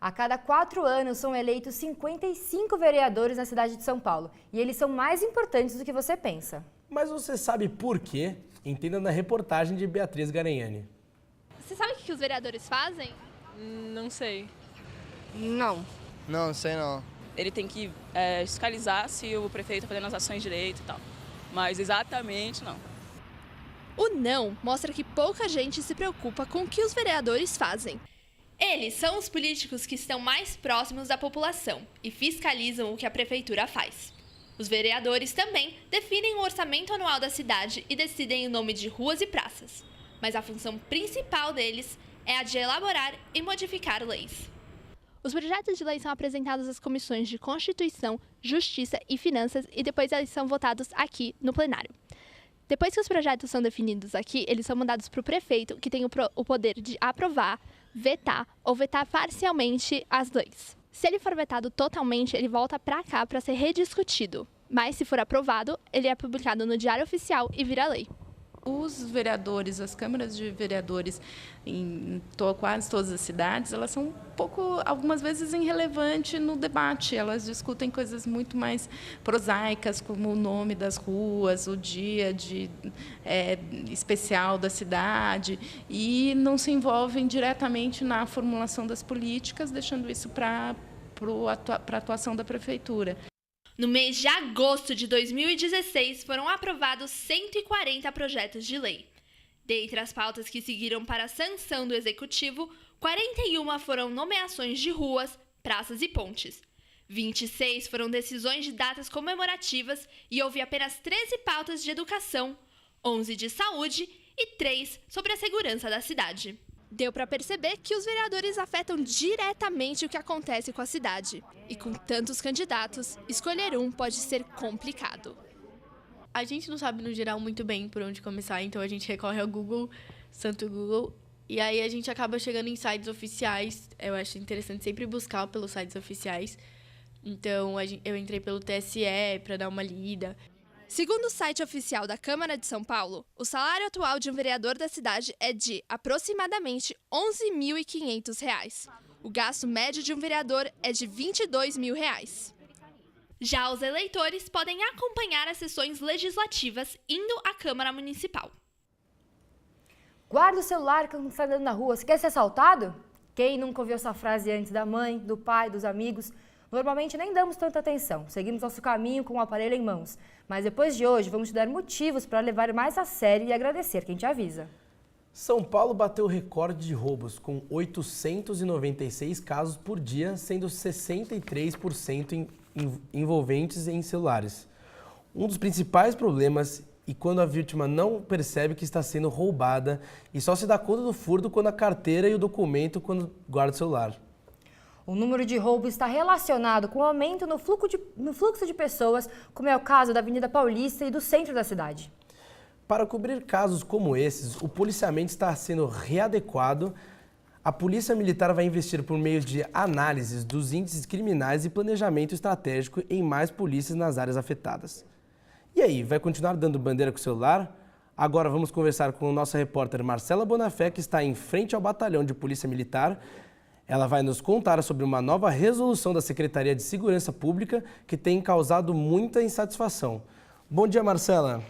A cada 4 anos são eleitos 55 vereadores na cidade de São Paulo. E eles são mais importantes do que você pensa. Mas você sabe por quê? Entenda na reportagem de Beatriz Garanhani. Você sabe o que os vereadores fazem? Não sei. Não. Não sei não. Ele tem que fiscalizar se o prefeito está fazendo as ações direito e tal. Mas exatamente não. O não mostra que pouca gente se preocupa com o que os vereadores fazem. Eles são os políticos que estão mais próximos da população e fiscalizam o que a prefeitura faz. Os vereadores também definem o orçamento anual da cidade e decidem o nome de ruas e praças. Mas a função principal deles é a de elaborar e modificar leis. Os projetos de lei são apresentados às comissões de Constituição, Justiça e Finanças e depois eles são votados aqui no plenário. Depois que os projetos são definidos aqui, eles são mandados para o prefeito, que tem o poder de aprovar, vetar ou vetar parcialmente as leis. Se ele for vetado totalmente, ele volta para cá para ser rediscutido. Mas, se for aprovado, ele é publicado no Diário Oficial e vira lei. Os vereadores, as câmaras de vereadores em quase todas as cidades, elas são um pouco, algumas vezes, irrelevantes no debate. Elas discutem coisas muito mais prosaicas, como o nome das ruas, o dia especial da cidade, e não se envolvem diretamente na formulação das políticas, deixando isso para a atuação da prefeitura. No mês de agosto de 2016, foram aprovados 140 projetos de lei. Dentre as pautas que seguiram para a sanção do Executivo, 41 foram nomeações de ruas, praças e pontes. 26 foram decisões de datas comemorativas e houve apenas 13 pautas de educação, 11 de saúde e 3 sobre a segurança da cidade. Deu para perceber que os vereadores afetam diretamente o que acontece com a cidade. E com tantos candidatos, escolher um pode ser complicado. A gente não sabe, no geral, muito bem por onde começar, então a gente recorre ao Google, Santo Google, e aí a gente acaba chegando em sites oficiais. Eu acho interessante sempre buscar pelos sites oficiais. Então, eu entrei pelo TSE para dar uma lida. Segundo o site oficial da Câmara de São Paulo, o salário atual de um vereador da cidade é de aproximadamente R$ 11.500. O gasto médio de um vereador é de R$ 22.000. Já os eleitores podem acompanhar as sessões legislativas indo à Câmara Municipal. Guarda o celular quando está andando na rua. Você quer ser assaltado? Quem nunca ouviu essa frase antes da mãe, do pai, dos amigos? Normalmente nem damos tanta atenção, seguimos nosso caminho com o aparelho em mãos. Mas depois de hoje, vamos te dar motivos para levar mais a sério e agradecer quem te avisa. São Paulo bateu o recorde de roubos, com 896 casos por dia, sendo 63% envolventes em celulares. Um dos principais problemas é quando a vítima não percebe que está sendo roubada e só se dá conta do furto quando a carteira e o documento quando guarda o celular. O número de roubos está relacionado com o aumento no fluxo de pessoas, como é o caso da Avenida Paulista e do centro da cidade. Para cobrir casos como esses, o policiamento está sendo readequado. A Polícia Militar vai investir por meio de análises dos índices criminais e planejamento estratégico em mais polícias nas áreas afetadas. E aí, vai continuar dando bandeira com o celular? Agora vamos conversar com a nossa repórter Marcela Bonafé, que está em frente ao batalhão de Polícia Militar. Ela vai nos contar sobre uma nova resolução da Secretaria de Segurança Pública que tem causado muita insatisfação. Bom dia, Marcela.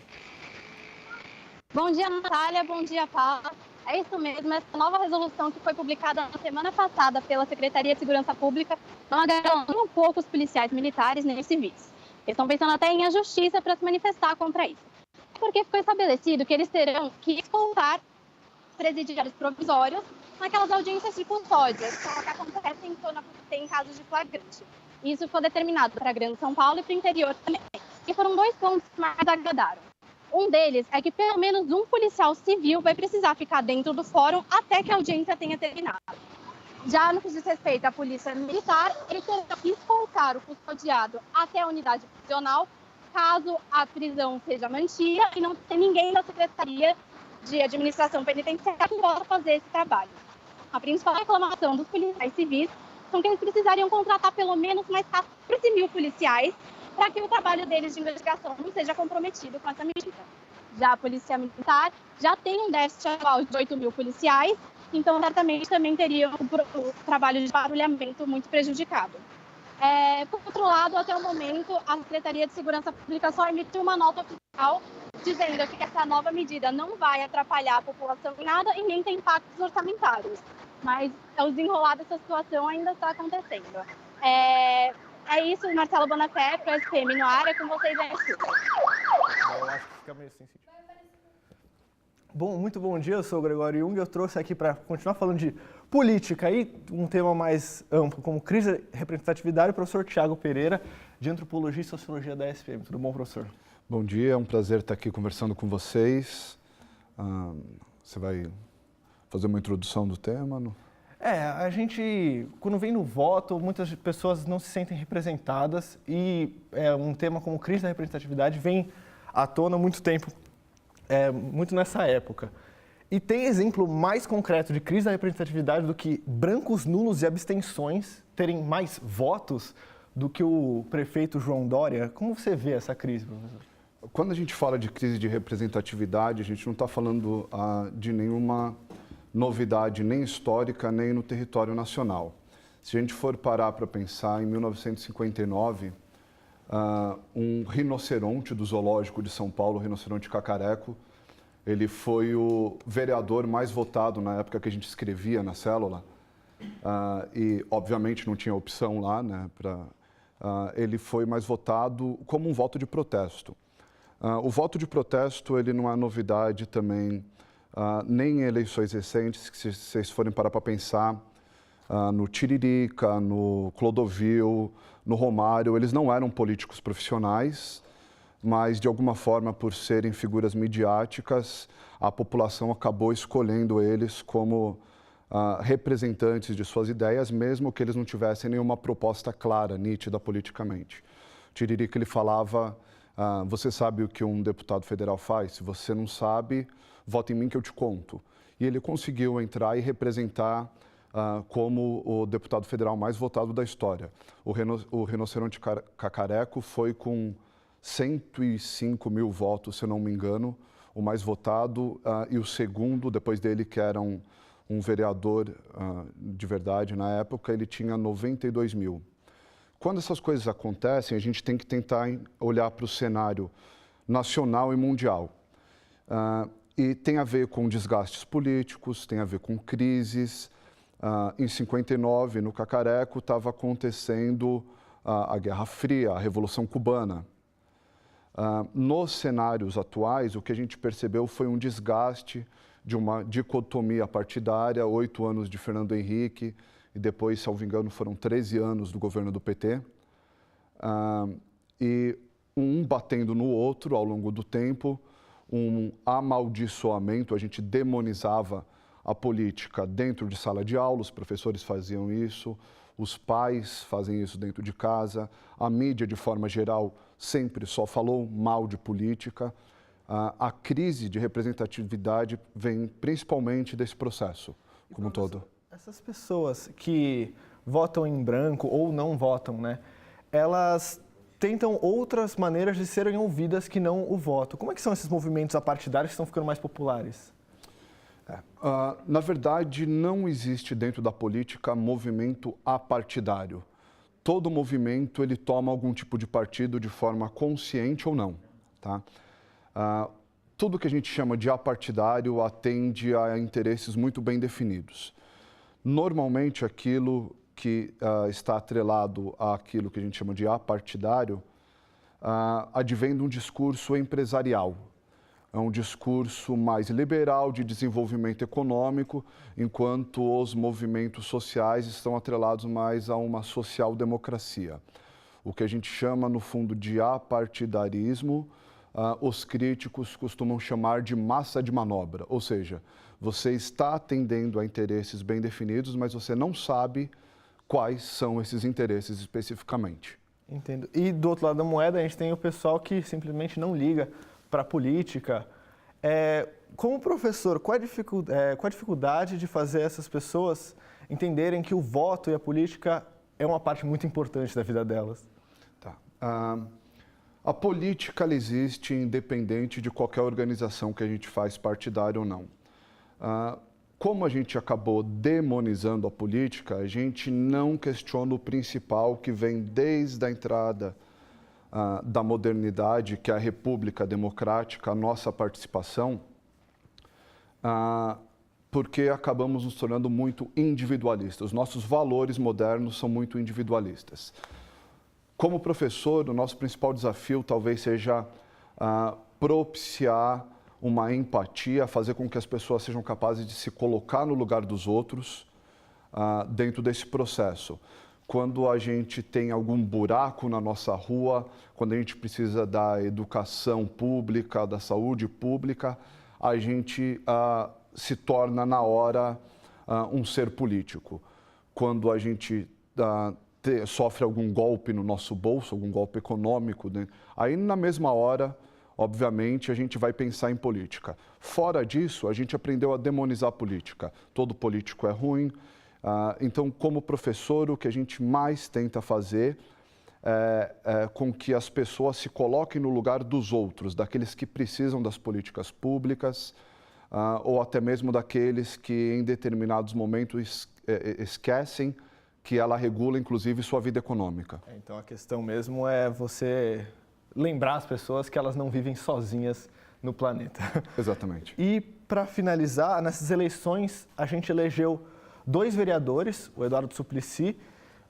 Bom dia, Natália. Bom dia, Paula. É isso mesmo, essa nova resolução que foi publicada na semana passada pela Secretaria de Segurança Pública não agrada nem um pouco os policiais militares nem os civis. Eles estão pensando até em ir à justiça para se manifestar contra isso. Porque ficou estabelecido que eles terão que escoltar presidiários provisórios naquelas audiências de custódia, que são o que acontecem quando tem casos de flagrante. Isso foi determinado para a Grande São Paulo e para o interior também. E foram 2 pontos que mais agradaram. Um deles é que pelo menos um policial civil vai precisar ficar dentro do fórum até que a audiência tenha terminado. Já no que diz respeito à polícia militar, eles terão que escoltar o custodiado até a unidade prisional, caso a prisão seja mantida e não tem ninguém da Secretaria de Administração Penitenciária que possa fazer esse trabalho. A principal reclamação dos policiais civis são que eles precisariam contratar pelo menos mais 14 mil policiais para que o trabalho deles de investigação não seja comprometido com essa medida. Já a Polícia Militar já tem um déficit atual de 8 mil policiais então certamente também teriam o trabalho de barulhamento muito prejudicado. Por outro lado, até o momento, a Secretaria de Segurança Pública só emitiu uma nota oficial dizendo que essa nova medida não vai atrapalhar a população em nada e nem tem impactos orçamentários. Mas o desenrolar dessa situação ainda está acontecendo. É isso, Marcelo Bonafé, para o SPM no ar, é com vocês aí. Eu acho que fica meio sem sentido. Bom, muito bom dia, eu sou o Gregório Jung, eu trouxe aqui para continuar falando de política e um tema mais amplo, como crise e representatividade, o professor Tiago Pereira, de Antropologia e Sociologia da SPM. Tudo bom, professor? Bom dia, é um prazer estar aqui conversando com vocês. Você vai fazer uma introdução do tema? A gente, quando vem no voto, muitas pessoas não se sentem representadas e um tema como crise da representatividade vem à tona há muito tempo, muito nessa época. E tem exemplo mais concreto de crise da representatividade do que brancos, nulos e abstenções terem mais votos do que o prefeito João Dória? Como você vê essa crise, professor? Quando a gente fala de crise de representatividade, a gente não está falando de nenhuma novidade, nem histórica, nem no território nacional. Se a gente for parar para pensar, em 1959, um rinoceronte do zoológico de São Paulo, o rinoceronte cacareco, ele foi o vereador mais votado na época que a gente escrevia na célula, e obviamente não tinha opção lá, né, ele foi mais votado como um voto de protesto. O voto de protesto, ele não é novidade também, nem em eleições recentes, que se vocês forem parar para pensar, no Tiririca, no Clodovil, no Romário, eles não eram políticos profissionais, mas de alguma forma, por serem figuras midiáticas, a população acabou escolhendo eles como representantes de suas ideias, mesmo que eles não tivessem nenhuma proposta clara, nítida politicamente. Tiririca, ele falava, você sabe o que um deputado federal faz? Se você não sabe, vota em mim que eu te conto. E ele conseguiu entrar e representar como o deputado federal mais votado da história. O rinoceronte cacareco foi com 105 mil votos, se eu não me engano, o mais votado, e o segundo, depois dele, que era um vereador de verdade na época, ele tinha 92 mil. Quando essas coisas acontecem, a gente tem que tentar olhar para o cenário nacional e mundial. E tem a ver com desgastes políticos, tem a ver com crises. Em 59, no Cacareco, estava acontecendo a Guerra Fria, a Revolução Cubana. Nos cenários atuais, o que a gente percebeu foi um desgaste de uma dicotomia partidária, 8 anos de Fernando Henrique, e depois, se não me engano, foram 13 anos do governo do PT, e um batendo no outro ao longo do tempo, um amaldiçoamento, a gente demonizava a política dentro de sala de aula, os professores faziam isso, os pais fazem isso dentro de casa, a mídia, de forma geral, sempre só falou mal de política. A crise de representatividade vem principalmente desse processo, como um todo. Essas pessoas que votam em branco ou não votam, né, elas tentam outras maneiras de serem ouvidas que não o voto. Como é que são esses movimentos apartidários que estão ficando mais populares? Na verdade, não existe dentro da política movimento apartidário. Todo movimento ele toma algum tipo de partido de forma consciente ou não. Tá? Tudo que a gente chama de apartidário atende a interesses muito bem definidos. Normalmente, aquilo que está atrelado àquilo que a gente chama de apartidário advém de um discurso empresarial. É um discurso mais liberal de desenvolvimento econômico, enquanto os movimentos sociais estão atrelados mais a uma social-democracia. O que a gente chama, no fundo, de apartidarismo, os críticos costumam chamar de massa de manobra, ou seja, você está atendendo a interesses bem definidos, mas você não sabe quais são esses interesses especificamente. Entendo. E do outro lado da moeda, a gente tem o pessoal que simplesmente não liga para a política. Como professor, qual a dificuldade de fazer essas pessoas entenderem que o voto e a política é uma parte muito importante da vida delas? Tá. A política ela existe independente de qualquer organização que a gente faz partidária ou não. como a gente acabou demonizando a política, a gente não questiona o principal que vem desde a entrada da modernidade, que é a República Democrática, a nossa participação, porque acabamos nos tornando muito individualistas. Os nossos valores modernos são muito individualistas. Como professor, o nosso principal desafio talvez seja propiciar uma empatia, fazer com que as pessoas sejam capazes de se colocar no lugar dos outros dentro desse processo. Quando a gente tem algum buraco na nossa rua, quando a gente precisa da educação pública, da saúde pública, a gente se torna, na hora, um ser político. Quando a gente sofre algum golpe no nosso bolso, algum golpe econômico, né? Aí, na mesma hora, obviamente, a gente vai pensar em política. Fora disso, a gente aprendeu a demonizar a política. Todo político é ruim. Então, como professor, o que a gente mais tenta fazer é com que as pessoas se coloquem no lugar dos outros, daqueles que precisam das políticas públicas, ou até mesmo daqueles que, em determinados momentos, esquecem que ela regula, inclusive, sua vida econômica. Então, a questão mesmo é você lembrar as pessoas que elas não vivem sozinhas no planeta. Exatamente. E, para finalizar, nessas eleições, a gente elegeu 2 vereadores, o Eduardo Suplicy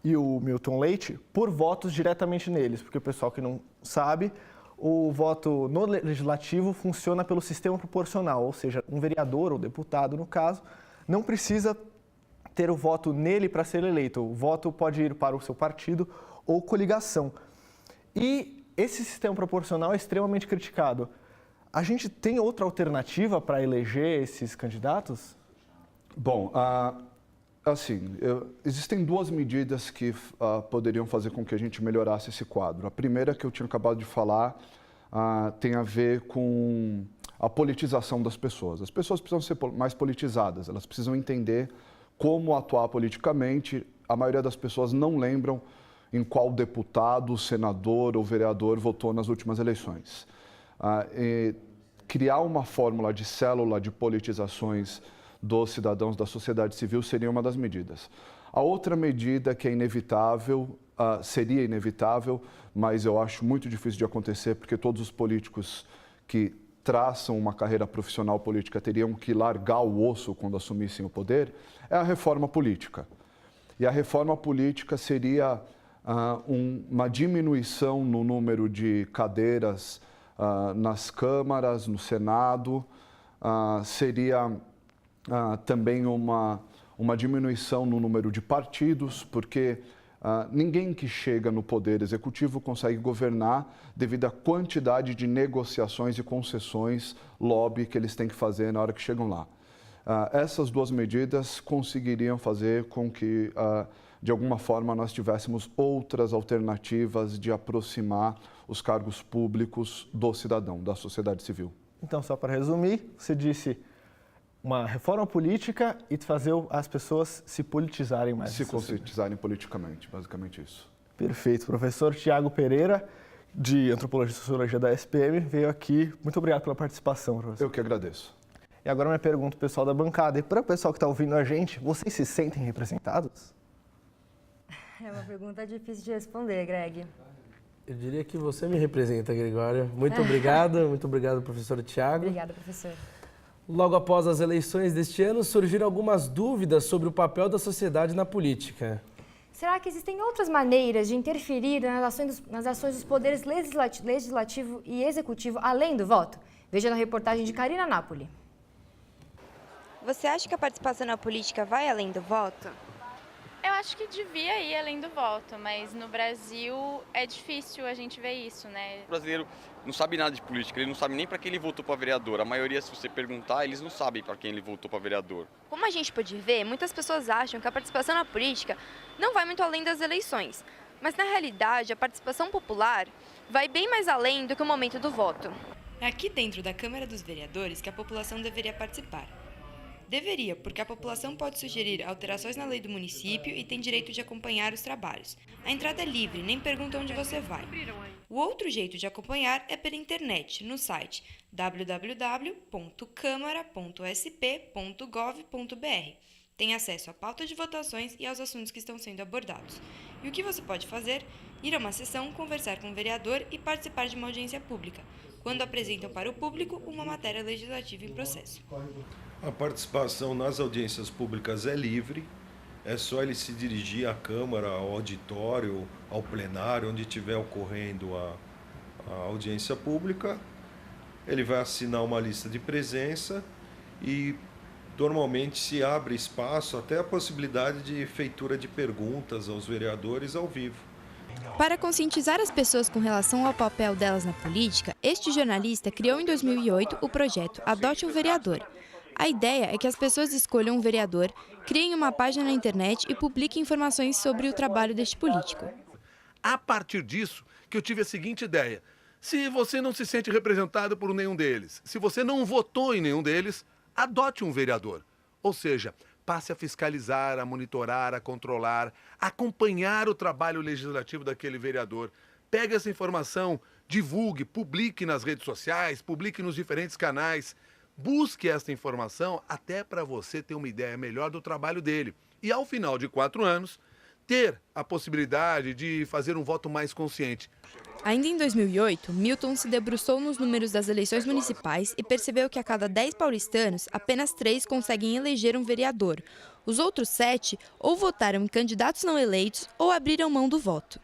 e o Milton Leite, por votos diretamente neles, porque o pessoal que não sabe, o voto no legislativo funciona pelo sistema proporcional, ou seja, um vereador ou deputado, no caso, não precisa ter o voto nele para ser eleito. O voto pode ir para o seu partido ou coligação. E esse sistema proporcional é extremamente criticado. A gente tem outra alternativa para eleger esses candidatos? Bom, assim, existem 2 medidas que poderiam fazer com que a gente melhorasse esse quadro. A primeira, que eu tinha acabado de falar, tem a ver com a politização das pessoas. As pessoas precisam ser mais politizadas, elas precisam entender como atuar politicamente. A maioria das pessoas não lembram em qual deputado, senador ou vereador votou nas últimas eleições. Criar uma fórmula de célula de politizações dos cidadãos da sociedade civil seria uma das medidas. A outra medida que é inevitável, seria inevitável, mas eu acho muito difícil de acontecer, porque todos os políticos que traçam uma carreira profissional política teriam que largar o osso quando assumissem o poder, é a reforma política. E a reforma política seria uma diminuição no número de cadeiras nas câmaras, no Senado, seria também uma diminuição no número de partidos, porque ninguém que chega no poder executivo consegue governar devido à quantidade de negociações e concessões, lobby que eles têm que fazer na hora que chegam lá. Essas 2 medidas conseguiriam fazer com que, de alguma forma, nós tivéssemos outras alternativas de aproximar os cargos públicos do cidadão, da sociedade civil. Então, só para resumir, você disse uma reforma política e fazer as pessoas se politizarem mais. Se conscientizarem politicamente, basicamente isso. Perfeito. Professor Tiago Pereira, de Antropologia e Sociologia da SPM, veio aqui. Muito obrigado pela participação, professor. Eu que agradeço. E agora eu me pergunto, pessoal da bancada, e para o pessoal que está ouvindo a gente, vocês se sentem representados? É uma pergunta difícil de responder, Greg. Eu diria que você me representa, Gregória. Muito obrigado, professor Tiago. Obrigada, professor. Logo após as eleições deste ano, surgiram algumas dúvidas sobre o papel da sociedade na política. Será que existem outras maneiras de interferir nas ações dos poderes legislativo e executivo além do voto? Veja na reportagem de Karina Napoli. Você acha que a participação na política vai além do voto? Eu acho que devia ir além do voto, mas no Brasil é difícil a gente ver isso, né? O brasileiro não sabe nada de política, ele não sabe nem para quem ele votou para vereador. A maioria, se você perguntar, eles não sabem para quem ele votou para vereador. Como a gente pode ver, muitas pessoas acham que a participação na política não vai muito além das eleições. Mas, na realidade, a participação popular vai bem mais além do que o momento do voto. É aqui dentro da Câmara dos Vereadores que a população deveria participar. Deveria, porque a população pode sugerir alterações na lei do município e tem direito de acompanhar os trabalhos. A entrada é livre, nem pergunta onde você vai. O outro jeito de acompanhar é pela internet, no site www.câmara.sp.gov.br. Tem acesso à pauta de votações e aos assuntos que estão sendo abordados. E o que você pode fazer? Ir a uma sessão, conversar com o vereador e participar de uma audiência pública, quando apresentam para o público uma matéria legislativa em processo. A participação nas audiências públicas é livre, é só ele se dirigir à Câmara, ao auditório, ao plenário, onde estiver ocorrendo a audiência pública. Ele vai assinar uma lista de presença e normalmente se abre espaço até a possibilidade de feitura de perguntas aos vereadores ao vivo. Para conscientizar as pessoas com relação ao papel delas na política, este jornalista criou em 2008 o projeto Adote um Vereador. A ideia é que as pessoas escolham um vereador, criem uma página na internet e publiquem informações sobre o trabalho deste político. A partir disso, que eu tive a seguinte ideia: se você não se sente representado por nenhum deles, se você não votou em nenhum deles, adote um vereador. Ou seja, passe a fiscalizar, a monitorar, a controlar, a acompanhar o trabalho legislativo daquele vereador. Pegue essa informação, divulgue, publique nas redes sociais, publique nos diferentes canais. Busque essa informação até para você ter uma ideia melhor do trabalho dele. E ao final de 4 anos, ter a possibilidade de fazer um voto mais consciente. Ainda em 2008, Milton se debruçou nos números das eleições municipais e percebeu que a cada 10 paulistanos, apenas 3 conseguem eleger um vereador. Os outros 7 ou votaram em candidatos não eleitos ou abriram mão do voto.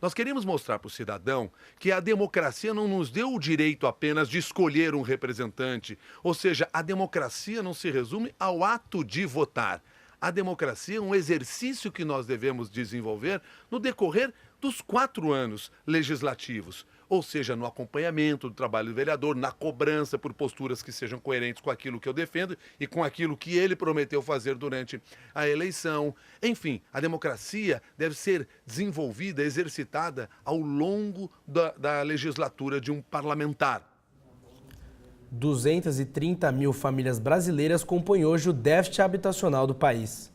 Nós queremos mostrar para o cidadão que a democracia não nos deu o direito apenas de escolher um representante. Ou seja, a democracia não se resume ao ato de votar. A democracia é um exercício que nós devemos desenvolver no decorrer dos 4 anos legislativos. Ou seja, no acompanhamento do trabalho do vereador, na cobrança por posturas que sejam coerentes com aquilo que eu defendo e com aquilo que ele prometeu fazer durante a eleição. Enfim, a democracia deve ser desenvolvida, exercitada ao longo da legislatura de um parlamentar. 230 mil famílias brasileiras compõem hoje o déficit habitacional do país.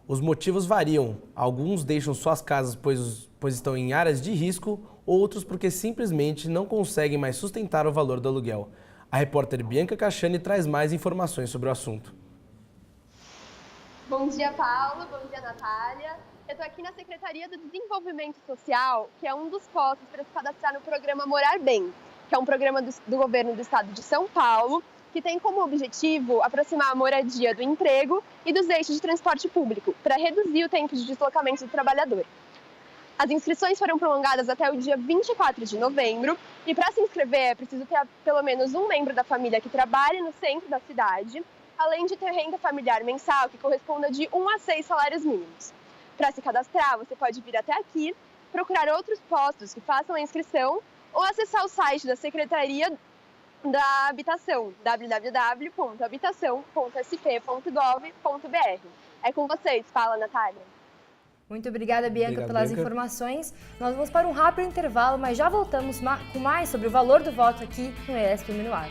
Os motivos variam. Alguns deixam suas casas pois estão em áreas de risco, outros porque simplesmente não conseguem mais sustentar o valor do aluguel. A repórter Bianca Cachani traz mais informações sobre o assunto. Bom dia, Paulo. Bom dia, Natália. Eu estou aqui na Secretaria do Desenvolvimento Social, que é um dos postos para se cadastrar no programa Morar Bem, que é um programa do governo do estado de São Paulo, que tem como objetivo aproximar a moradia do emprego e dos eixos de transporte público, para reduzir o tempo de deslocamento do trabalhador. As inscrições foram prolongadas até o dia 24 de novembro e para se inscrever é preciso ter pelo menos um membro da família que trabalhe no centro da cidade, além de ter renda familiar mensal que corresponda de 1 a 6 salários mínimos. Para se cadastrar, você pode vir até aqui, procurar outros postos que façam a inscrição ou acessar o site da Secretaria da Habitação, www.habitação.sp.gov.br. É com vocês, fala, Natália. Muito obrigada, Bianca, pelas informações. Nós vamos para um rápido intervalo, mas já voltamos com mais sobre o valor do voto aqui no ESPM no Ar.